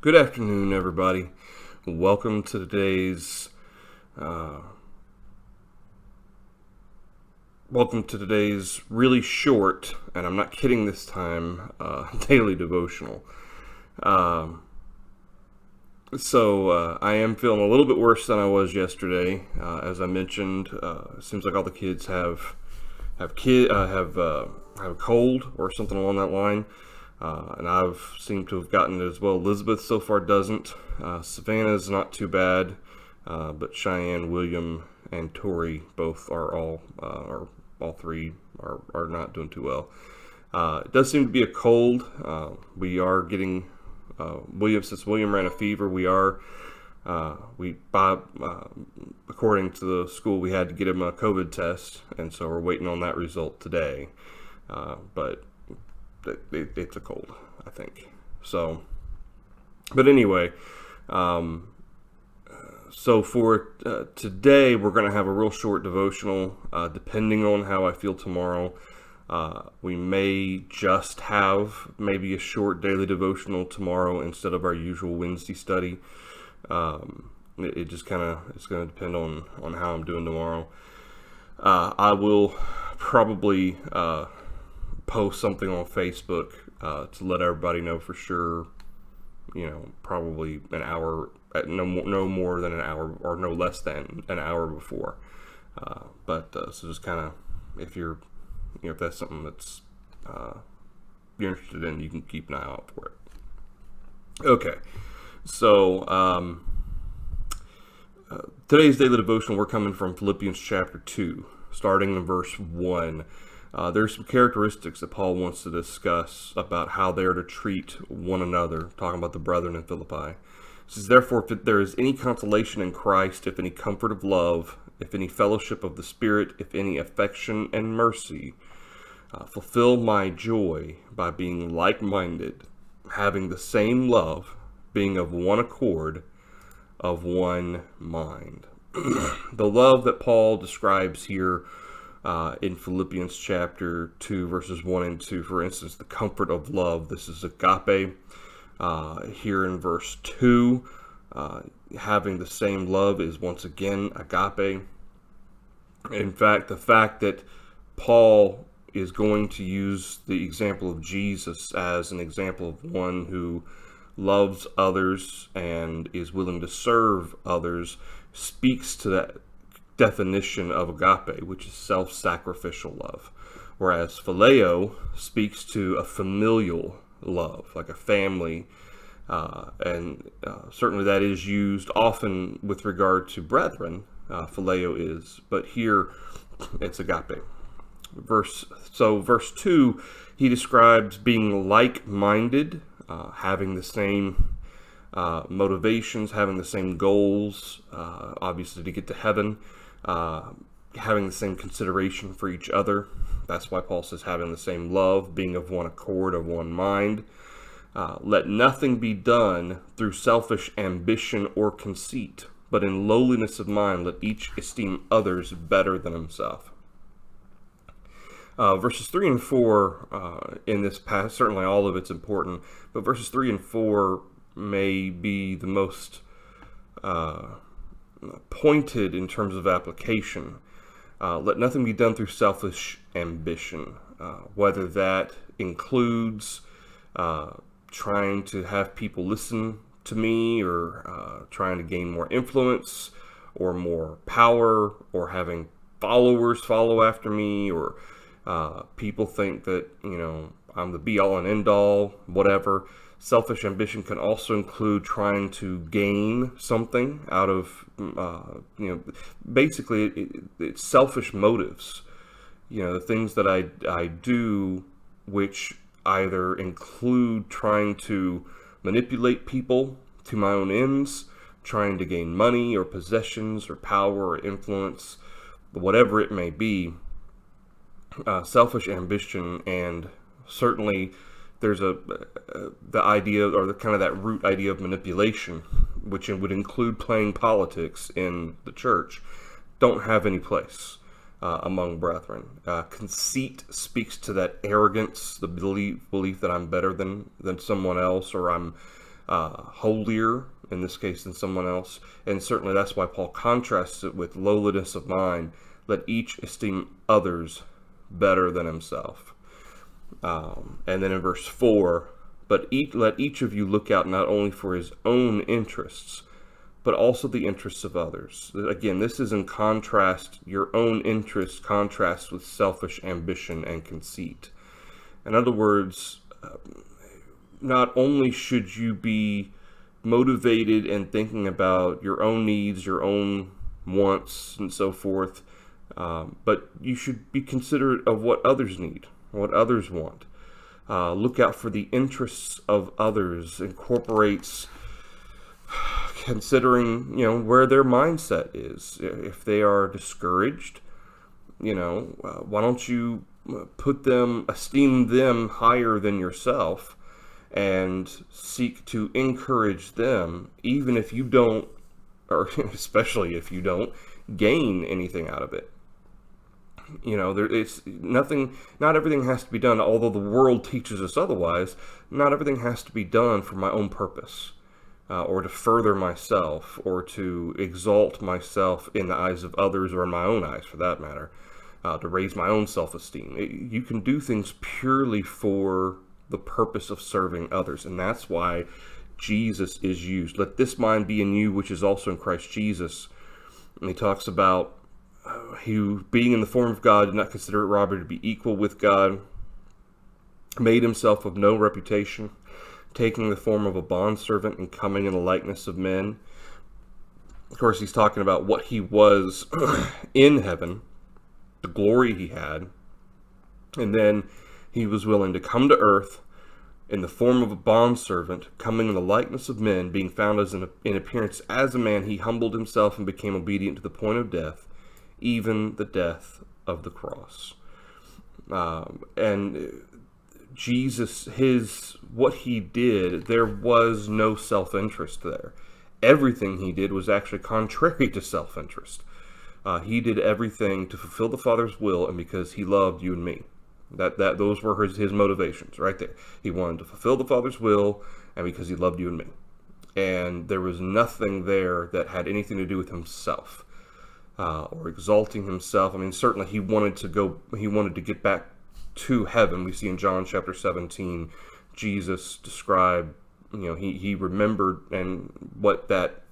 Good afternoon, everybody. Welcome to today's really short, and I'm not kidding this time, daily devotional. Um, I am feeling a little bit worse than I was yesterday. As I mentioned, it seems like all the kids have a cold or something along that line. And I've seemed to have gotten it as well. Elizabeth so far doesn't. Savannah's not too bad, but Cheyenne, William, and Tori both are all three are not doing too well. It does seem to be a cold. We are getting since William ran a fever. According to the school, we had to get him a COVID test, and so we're waiting on that result today. But it's a cold, I think. So, but anyway, so for today, we're going to have a real short devotional. Depending on how I feel tomorrow, we may just have maybe a short daily devotional tomorrow instead of our usual Wednesday study. It just it's going to depend on how I'm doing tomorrow. I will probably post something on Facebook to let everybody know for sure. Probably an hour, no more than an hour, or no less than an hour before. So just if if that's something that's you're interested in, you can keep an eye out for it. Okay, so today's daily devotion, we're coming from Philippians chapter 2, starting in verse 1. There's some characteristics that Paul wants to discuss about how they're to treat one another, talking about the brethren in Philippi. It says, "Therefore, if there is any consolation in Christ, if any comfort of love, if any fellowship of the Spirit, if any affection and mercy, fulfill my joy by being like-minded, having the same love, being of one accord, of one mind." The love that Paul describes here in Philippians chapter 2, verses 1 and 2, for instance, the comfort of love, this is agape. Here in verse 2, having the same love is once again agape. In fact, the fact that Paul is going to use the example of Jesus as an example of one who loves others and is willing to serve others speaks to that definition of agape, which is self-sacrificial love, whereas phileo speaks to a familial love, like a family, and certainly that is used often with regard to brethren. Phileo is, but here it's agape. Verse 2, he describes being like-minded, having the same motivations, having the same goals, obviously to get to heaven. Having the same consideration for each other. That's why Paul says having the same love, being of one accord, of one mind. Let nothing be done through selfish ambition or conceit, but in lowliness of mind let each esteem others better than himself. Verses 3 and 4 in this passage, certainly all of it's important, but verses 3 and 4 may be the most pointed in terms of application. Let nothing be done through selfish ambition, whether that includes trying to have people listen to me, or trying to gain more influence or more power, or having followers follow after me, or people think that I'm the be-all and end-all, whatever. Selfish ambition can also include trying to gain something out of, basically it's selfish motives. The things that I do, which either include trying to manipulate people to my own ends, trying to gain money or possessions or power or influence, whatever it may be, selfish ambition. And certainly there's the idea, or that root idea of manipulation, which would include playing politics in the church, don't have any place among brethren. Conceit speaks to that arrogance, the belief that I'm better than someone else, or I'm holier in this case than someone else. And certainly that's why Paul contrasts it with lowliness of mind. Let each esteem others better than himself. And then in verse 4, but let each of you look out not only for his own interests, but also the interests of others. Again, this is in contrast, your own interests contrast with selfish ambition and conceit. In other words, not only should you be motivated and thinking about your own needs, your own wants, and so forth, but you should be considerate of what others need, what others want. Look out for the interests of others incorporates considering, where their mindset is. If they are discouraged, why don't you esteem them higher than yourself and seek to encourage them, even if you don't, or especially if you don't gain anything out of it. It's nothing, not everything has to be done, although the world teaches us otherwise. Not everything has to be done for my own purpose, or to further myself, or to exalt myself in the eyes of others, or in my own eyes for that matter, to raise my own self-esteem. You can do things purely for the purpose of serving others, and that's why Jesus is used. Let this mind be in you, which is also in Christ Jesus. And he talks about who, being in the form of God, did not consider it robbery to be equal with God, made himself of no reputation, taking the form of a bondservant and coming in the likeness of men. Of course, he's talking about what he was in heaven, the glory he had, and then he was willing to come to earth in the form of a bondservant, coming in the likeness of men, being found as in appearance as a man. He humbled himself and became obedient to the point of death, even the death of the cross. And Jesus, what he did, there was no self-interest there. Everything he did was actually contrary to self-interest. He did everything to fulfill the Father's will, and because he loved you and me. Those were his motivations right there. He wanted to fulfill the Father's will, and because he loved you and me. And there was nothing there that had anything to do with himself, or exalting himself. I mean, certainly he wanted to get back to heaven. We see in John chapter 17, Jesus described, he remembered and what that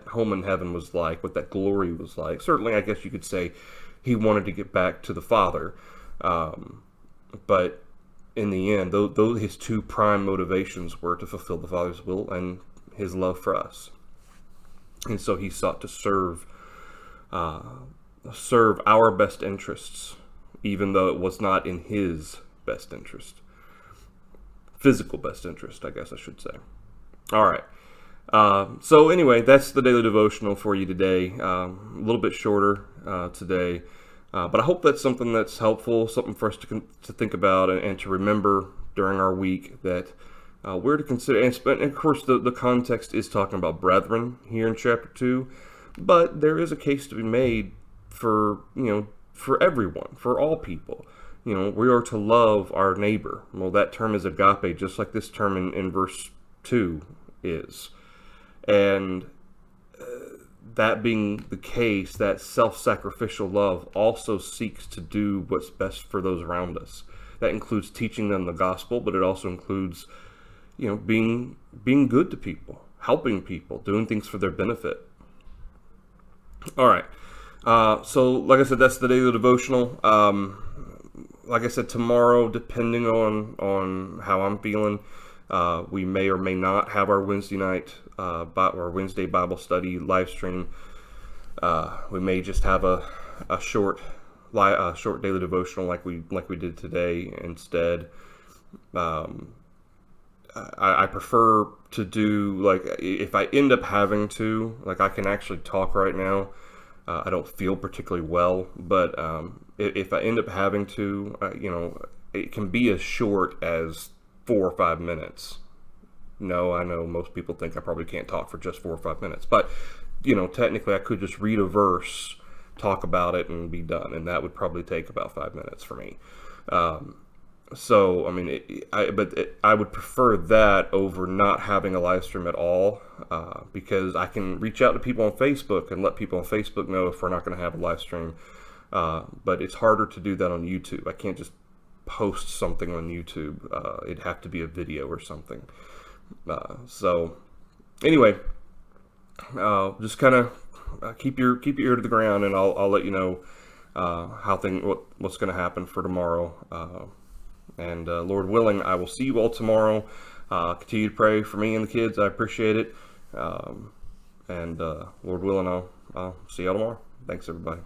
home in heaven was like, what that glory was like. Certainly, I guess you could say he wanted to get back to the Father. But in the end, those his two prime motivations were to fulfill the Father's will and his love for us. And so he sought to serve our best interests, even though it was not in his best interest. Physical best interest, I guess I should say. All right. So anyway, that's the daily devotional for you today. A little bit shorter today. But I hope that's something that's helpful, something for us to think about and to remember during our week, that we're to consider. And of course, the context is talking about brethren here in chapter 2, but there is a case to be made for everyone, for all people. We are to love our neighbor. Well, that term is agape, just like this term in verse 2 is. And that being the case, that self-sacrificial love also seeks to do what's best for those around us. That includes teaching them the gospel, but it also includes, being good to people, helping people, doing things for their benefit. All right. So, like I said, that's the daily devotional. Like I said, tomorrow, depending on how I'm feeling, we may or may not have our Wednesday night or Wednesday Bible study live stream. We may just have a short daily devotional like we did today instead. I prefer to do, if I end up having to, I can actually talk right now. I don't feel particularly well, but if I end up having to, it can be as short as 4 or 5 minutes. No, I know most people think I probably can't talk for just 4 or 5 minutes, but technically I could just read a verse, talk about it, and be done, and that would probably take about 5 minutes for me. So, I mean, I would prefer that over not having a live stream at all, because I can reach out to people on Facebook and let people on Facebook know if we're not going to have a live stream. But it's harder to do that on YouTube. I can't just post something on YouTube. It'd have to be a video or something. So, anyway, just kind of keep your ear to the ground, and I'll let you know what's going to happen for tomorrow. And Lord willing, I will see you all tomorrow. Continue to pray for me and the kids. I appreciate it. And Lord willing, I'll see you all tomorrow. Thanks, everybody.